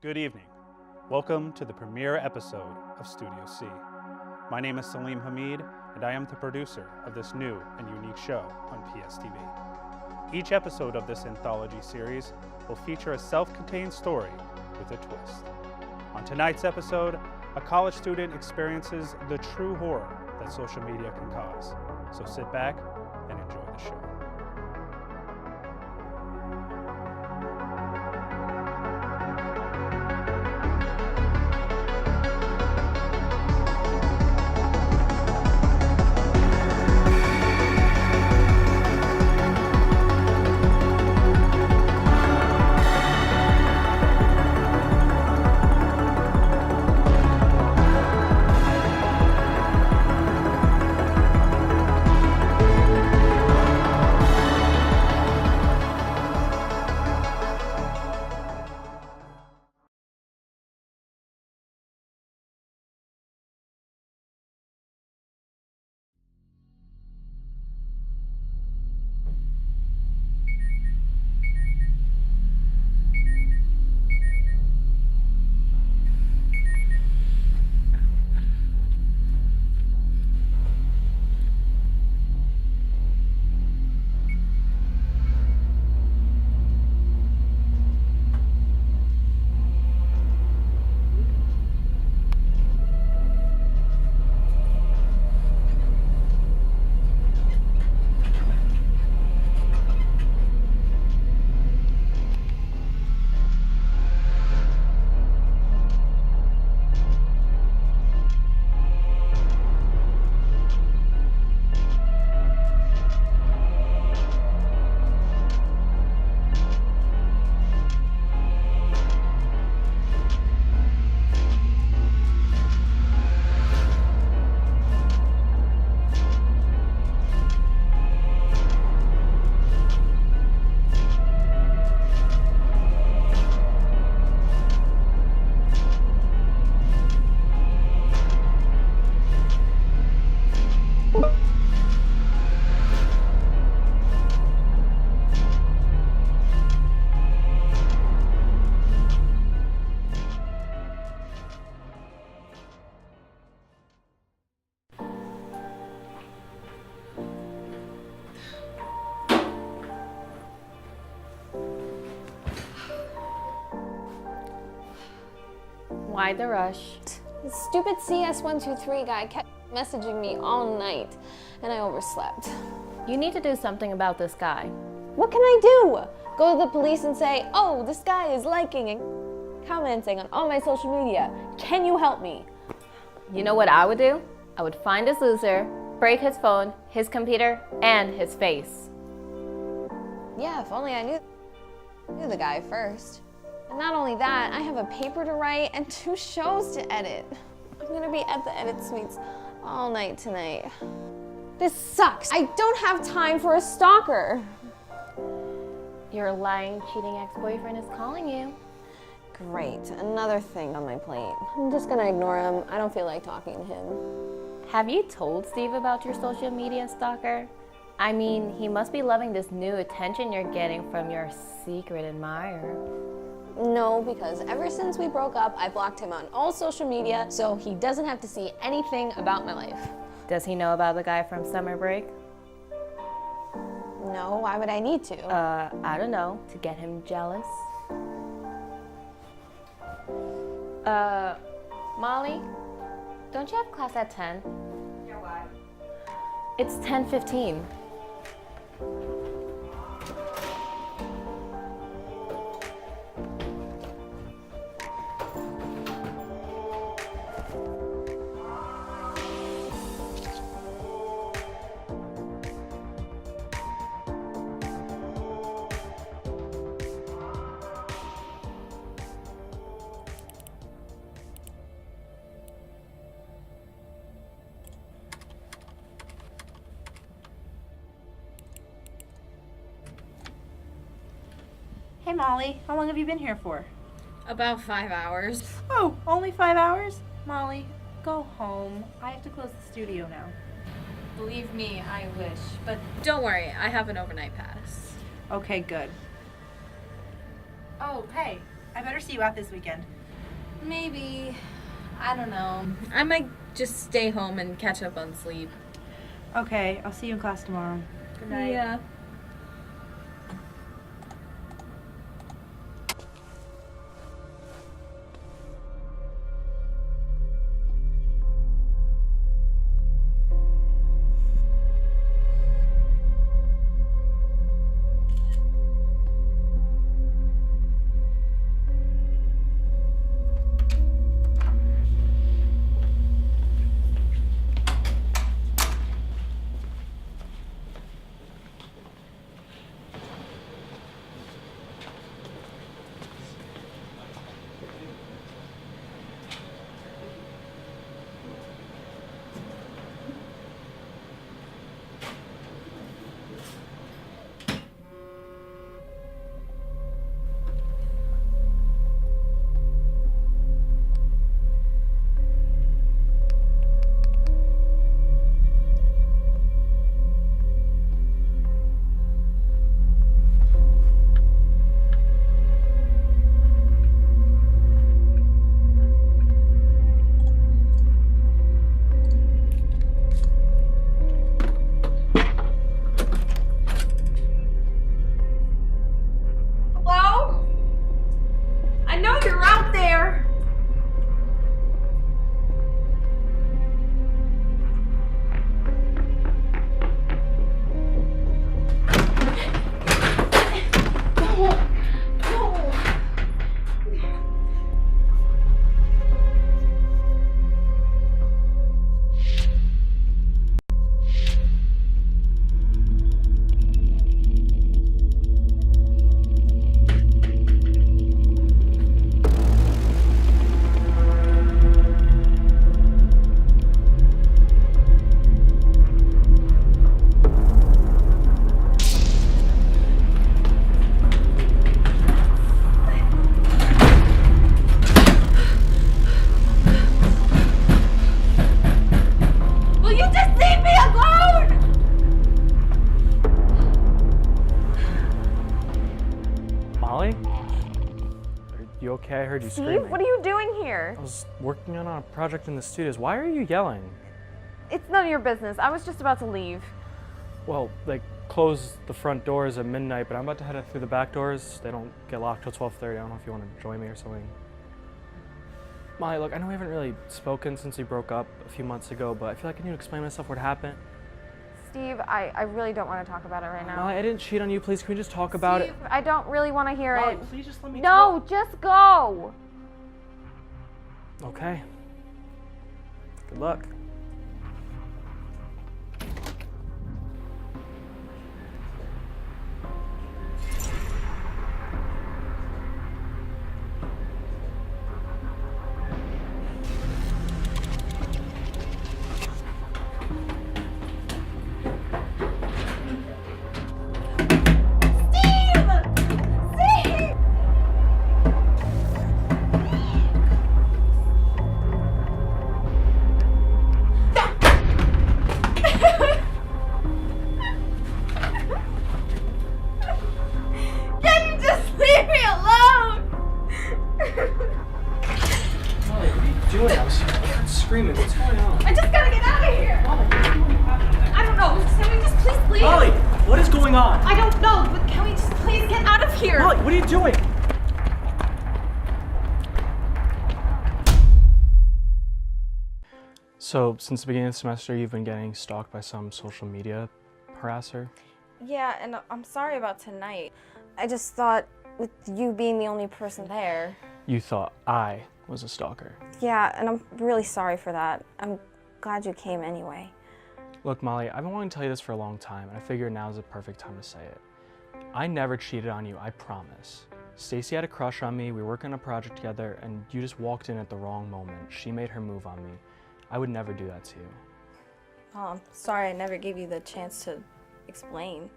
Good evening. Welcome to the premiere episode of Studio C. My name is Salim Hamid, and I am the producer of this new and unique show on PSTV. Each episode of this anthology series will feature a self-contained story with a twist. On tonight's episode, a college student experiences the true horror that social media can cause. So sit back and enjoy the show. Why the rush? The stupid CS123 guy kept messaging me all night, and I overslept. You need to do something about this guy. What can I do? Go to the police and say, oh, this guy is liking and commenting on all my social media. Can you help me? You know what I would do? I would find this loser, break his phone, his computer, and his face. Yeah, if only I knew the guy first. And not only that, I have a paper to write and 2 shows to edit. I'm gonna be at the edit suites all night tonight. This sucks. I don't have time for a stalker. Your lying, cheating ex-boyfriend is calling you. Great, another thing on my plate. I'm just gonna ignore him. I don't feel like talking to him. Have you told Steve about your social media stalker? I mean, he must be loving this new attention you're getting from your secret admirer. No, because ever since we broke up, I blocked him on all social media, so he doesn't have to see anything about my life. Does he know about the guy from summer break? No, why would I need to? I don't know, to get him jealous. Molly, don't you have class at 10? Yeah, why? It's 10:15. Hey Molly, how long have you been here for? About 5 hours. Oh, only 5 hours? Molly, go home. I have to close the studio now. Believe me, I wish. But don't worry, I have an overnight pass. Okay, good. Oh, hey, I better see you out this weekend. Maybe. I don't know. I might just stay home and catch up on sleep. Okay, I'll see you in class tomorrow. Good night. Yeah. Hello? I know you're out there. Will you just leave me alone? Molly? Are you okay? I heard you screaming. Steve, what are you doing here? I was working on a project in the studios. Why are you yelling? It's none of your business. I was just about to leave. Well, they close the front doors at midnight, but I'm about to head out through the back doors. They don't get locked till 12:30. I don't know if you want to join me or something. Molly, look, I know we haven't really spoken since we broke up a few months ago, but I feel like I need to explain myself what happened. Steve, I really don't want to talk about it right now. Molly, I didn't cheat on you. Please, can we just talk about it? I don't really want to hear Molly, it. please just let me No, just go. Okay. Good luck. Can you just leave me alone? Molly, what are you doing? I was screaming. What's going on? I just gotta get out of here. I don't know. Can we just please leave? Molly, what is going on? I don't know, but can we just please get out of here? Molly, what are you doing? So, since the beginning of the semester, you've been getting stalked by some social media harasser? Yeah, and I'm sorry about tonight. I just thought with you being the only person there. You thought I was a stalker. Yeah, and I'm really sorry for that. I'm glad you came anyway. Look, Molly, I've been wanting to tell you this for a long time, and I figure now's the perfect time to say it. I never cheated on you, I promise. Stacy had a crush on me, we were working on a project together, and you just walked in at the wrong moment. She made her move on me. I would never do that to you. Oh, I'm sorry I never gave you the chance to explain.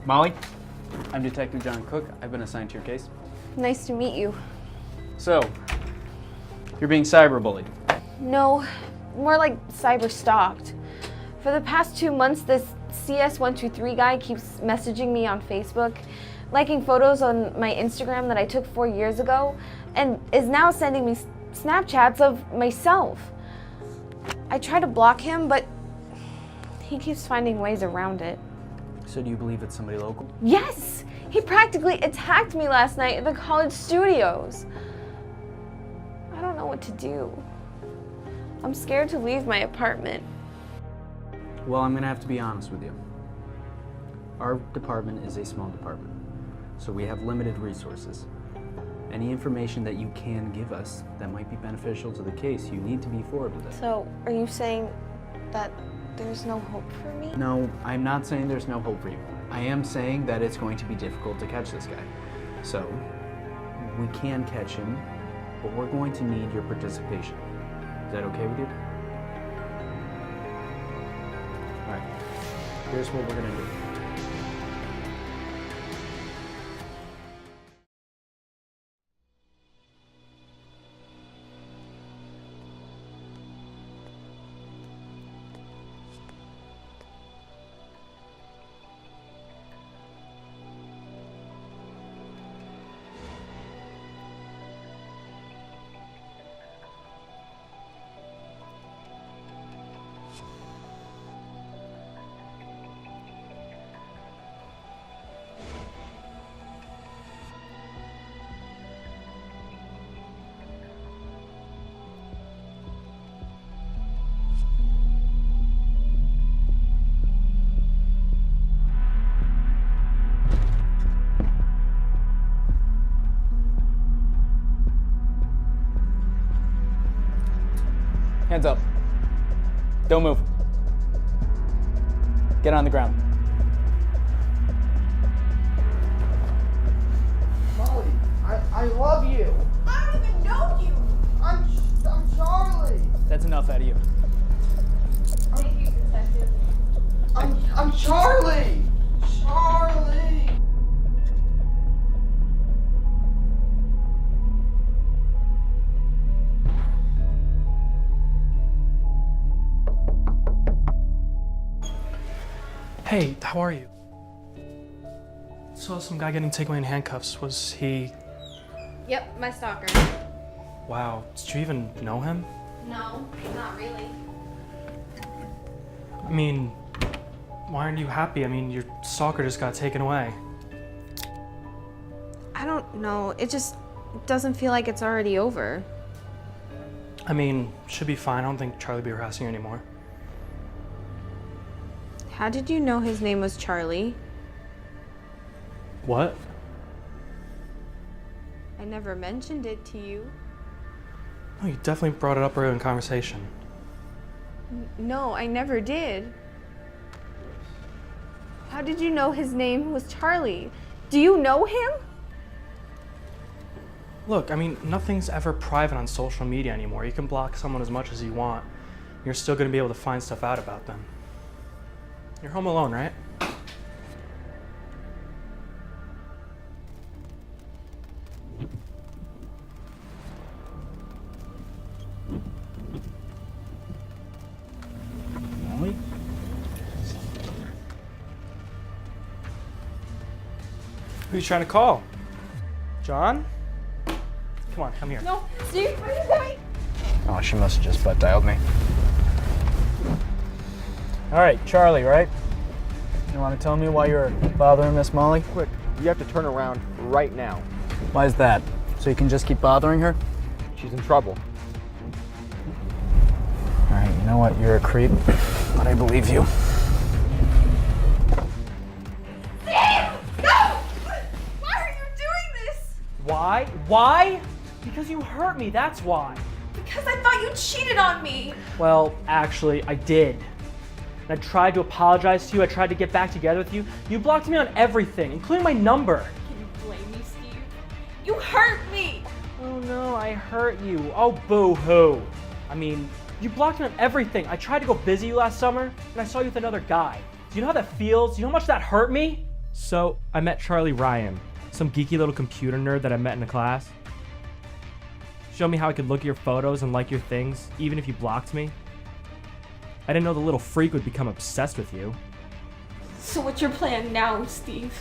Molly, I'm Detective John Cook. I've been assigned to your case. Nice to meet you. So, you're being cyberbullied. No, more like cyber stalked. For the past 2 months, this CS123 guy keeps messaging me on Facebook, liking photos on my Instagram that I took 4 years ago, and is now sending me Snapchats of myself. I try to block him, but he keeps finding ways around it. So do you believe it's somebody local? Yes! He practically attacked me last night at the college studios. I don't know what to do. I'm scared to leave my apartment. Well, I'm gonna have to be honest with you. Our department is a small department, so we have limited resources. Any information that you can give us that might be beneficial to the case, you need to be forward with it. So, are you saying that there's no hope for me? No, I'm not saying there's no hope for you. I am saying that it's going to be difficult to catch this guy. So, we can catch him, but we're going to need your participation. Is that okay with you? All right, here's what we're gonna do. Hands up. Don't move. Get on the ground. Molly, I love you. I don't even know you. I'm Charlie. That's enough out of you. Thank you, Detective. I'm Charlie. Charlie. Hey, how are you? Saw some guy getting taken away in handcuffs. Was he... Yep, my stalker. Wow, did you even know him? No, not really. I mean, why aren't you happy? I mean, your stalker just got taken away. I don't know. It just doesn't feel like it's already over. I mean, should be fine. I don't think Charlie will be harassing you anymore. How did you know his name was Charlie? What? I never mentioned it to you. No, you definitely brought it up earlier in conversation. No, I never did. How did you know his name was Charlie? Do you know him? Look, I mean, nothing's ever private on social media anymore. You can block someone as much as you want. You're still going to be able to find stuff out about them. You're home alone, right? Molly? Who are you trying to call? John? Come on, come here. No, Steve, what are you doing? Oh, she must have just butt dialed me. All right, Charlie, right? You want to tell me why you're bothering Miss Molly? Quick, you have to turn around right now. Why is that? So you can just keep bothering her? She's in trouble. All right, you know what? You're a creep, but I believe you. Steve! No! Why are you doing this? Why? Why? Because you hurt me, that's why. Because I thought you cheated on me. Well, actually, I did. And I tried to apologize to you, I tried to get back together with you. You blocked me on everything, including my number. Can you blame me, Steve? You hurt me. Oh no, I hurt you. Oh, boo-hoo. I mean, you blocked me on everything. I tried to go visit you last summer, and I saw you with another guy. Do you know how that feels? Do you know how much that hurt me? So, I met Charlie Ryan, some geeky little computer nerd that I met in a class. Showed me how I could look at your photos and like your things, even if you blocked me. I didn't know the little freak would become obsessed with you. So what's your plan now, Steve?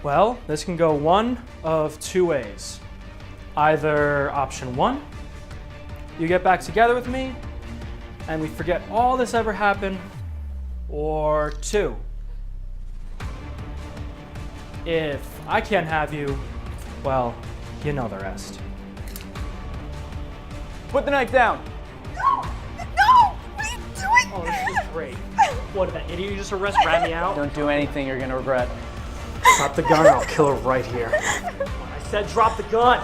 Well, this can go one of two ways. Either option one, you get back together with me, and we forget all this ever happened, or two, if I can't have you, well, you know the rest. Put the knife down. No! No! What are you doing? Oh, this is great. What, did that idiot you just arrest rat me out? Don't do anything you're gonna regret. Drop the gun or I'll kill her right here. I said drop the gun!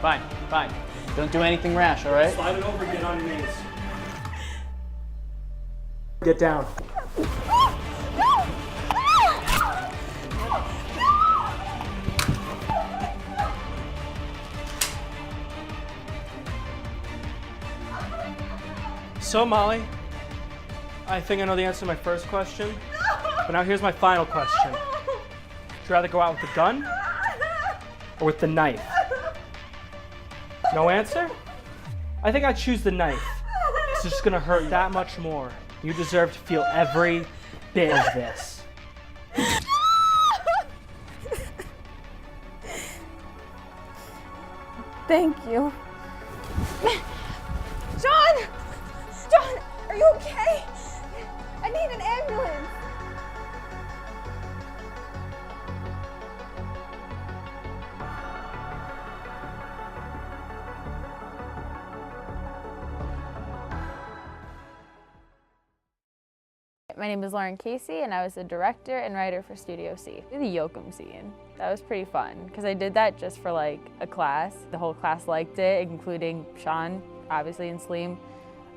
Fine, fine. Don't do anything rash, all right? Slide it over and get on your knees. Get down. So, Molly, I think I know the answer to my first question, but now here's my final question. Would you rather go out with the gun or with the knife? No answer? I think I'd choose the knife. It's just gonna hurt that much more. You deserve to feel every bit of this. Thank you. John! John, are you okay? I need an ambulance. My name is Lauren Casey, and I was the director and writer for Studio C. The Yoakum scene. That was pretty fun, because I did that just for like a class. The whole class liked it, including Sean, obviously, and Saleem,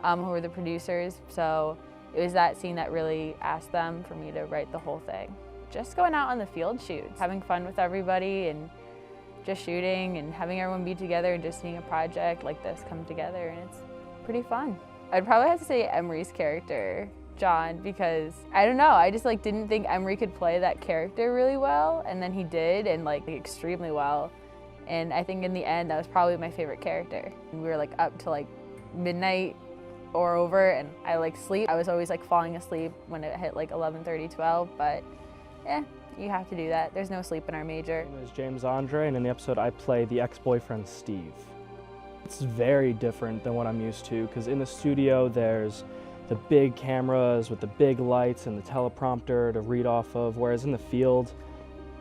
who were the producers. So it was that scene that really asked them for me to write the whole thing. Just going out on the field shoots, having fun with everybody, and just shooting and having everyone be together and just seeing a project like this come together, and it's pretty fun. I'd probably have to say Emery's character, John, because I don't know, I just like didn't think Emery could play that character really well, and then he did, and like extremely well. And I think in the end that was probably my favorite character. And we were like up to like midnight or over, and I like sleep. I was always like falling asleep when it hit like 11:30, 12, but yeah, you have to do that. There's no sleep in our major. My name is James Andre, and in the episode I play the ex-boyfriend Steve. It's very different than what I'm used to, because in the studio there's the big cameras with the big lights and the teleprompter to read off of, whereas in the field,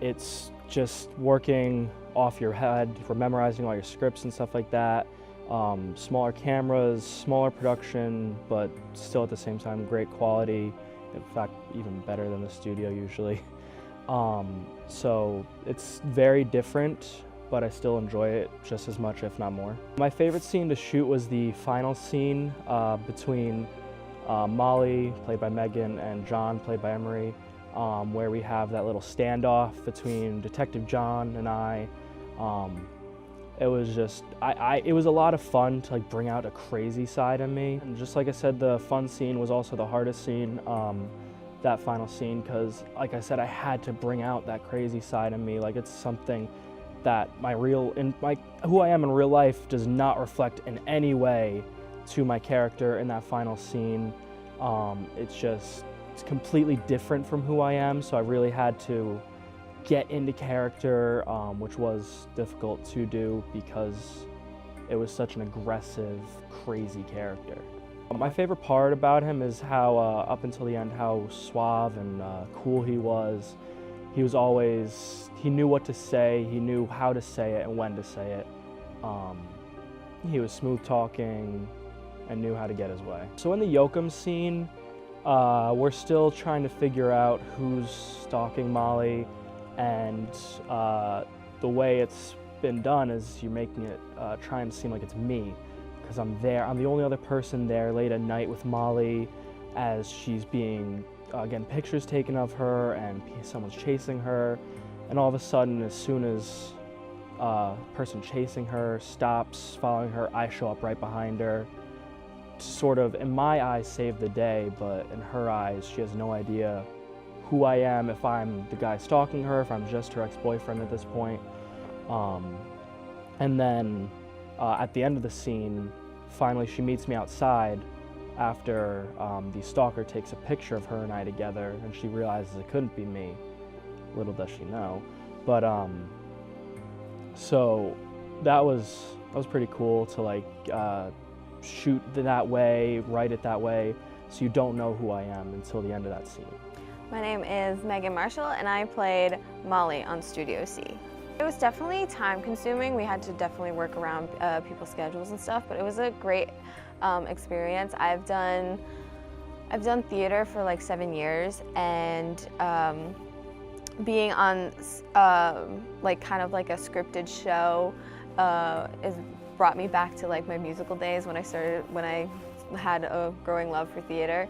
it's just working off your head, for memorizing all your scripts and stuff like that. Smaller cameras, smaller production, but still at the same time great quality. In fact, even better than the studio usually. So it's very different, but I still enjoy it just as much, if not more. My favorite scene to shoot was the final scene between Molly, played by Megan, and John, played by Emery, where we have that little standoff between Detective John and I. It was just, it was a lot of fun to like bring out a crazy side of me. And just like I said, the fun scene was also the hardest scene, that final scene, because like I said, I had to bring out that crazy side of me. Like it's something that who I am in real life does not reflect in any way to my character in that final scene. It's completely different from who I am, so I really had to get into character, which was difficult to do because it was such an aggressive, crazy character. My favorite part about him is how, up until the end, how suave and cool he was. He was always, he knew what to say, he knew how to say it and when to say it. He was smooth talking and knew how to get his way. So in the Yoakum scene, we're still trying to figure out who's stalking Molly, and the way it's been done is you're making it, trying to seem like it's me, because I'm there. I'm the only other person there late at night with Molly as she's being, getting pictures taken of her and someone's chasing her, and all of a sudden, as soon as person chasing her stops following her, I show up right behind her. Sort of, in my eyes, save the day, but in her eyes, she has no idea who I am, if I'm the guy stalking her, if I'm just her ex-boyfriend at this point. And then at the end of the scene, finally she meets me outside after the stalker takes a picture of her and I together, and she realizes it couldn't be me. Little does she know. But so that was pretty cool to like shoot that way, write it that way, so you don't know who I am until the end of that scene. My name is Megan Marshall, and I played Molly on Studio C. It was definitely time consuming. We had to definitely work around people's schedules and stuff, but it was a great experience. I've done theater for like 7 years, and being on like kind of like a scripted show has brought me back to like my musical days when I had a growing love for theater.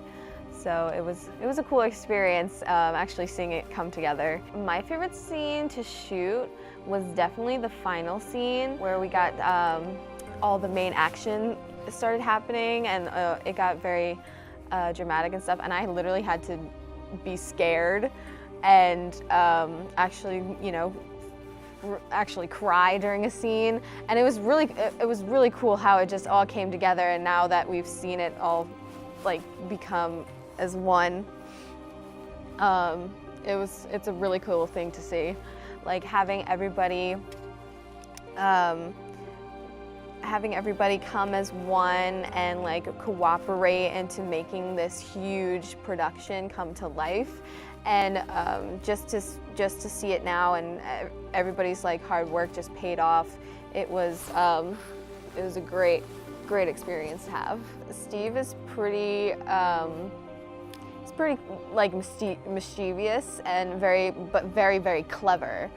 So it was a cool experience actually seeing it come together. My favorite scene to shoot was definitely the final scene where we got all the main action started happening, and it got very dramatic and stuff, and I literally had to be scared and actually, you know, actually cry during a scene, and it was really cool how it just all came together. And now that we've seen it all like become as one, it's a really cool thing to see, like having everybody come as one and like cooperate into making this huge production come to life. And just to see it now, and everybody's like hard work just paid off. It was a great experience to have. Steve is pretty like mischievous and very clever,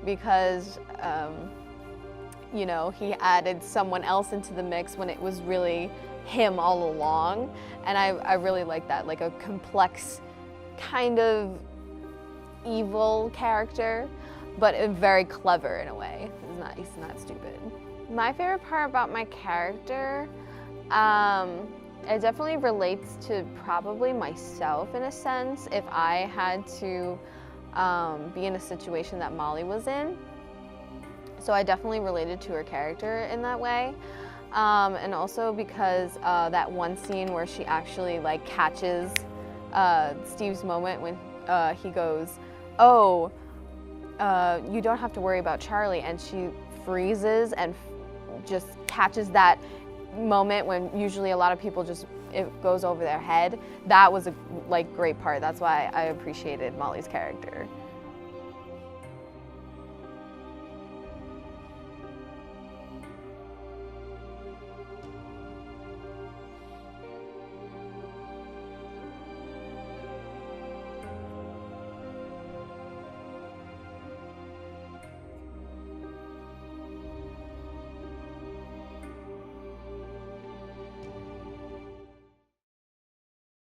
because you know, he added someone else into the mix when it was really him all along, and I really like that, like a complex kind of evil character, but very clever in a way. He's not stupid. My favorite part about my character, it definitely relates to probably myself in a sense. If I had to be in a situation that Molly was in, so I definitely related to her character in that way. And also because that one scene where she actually like catches Steve's moment when he goes, "Oh, you don't have to worry about Charlie," and she freezes and just catches that moment when usually a lot of people it goes over their head. That was a great part. That's why I appreciated Molly's character.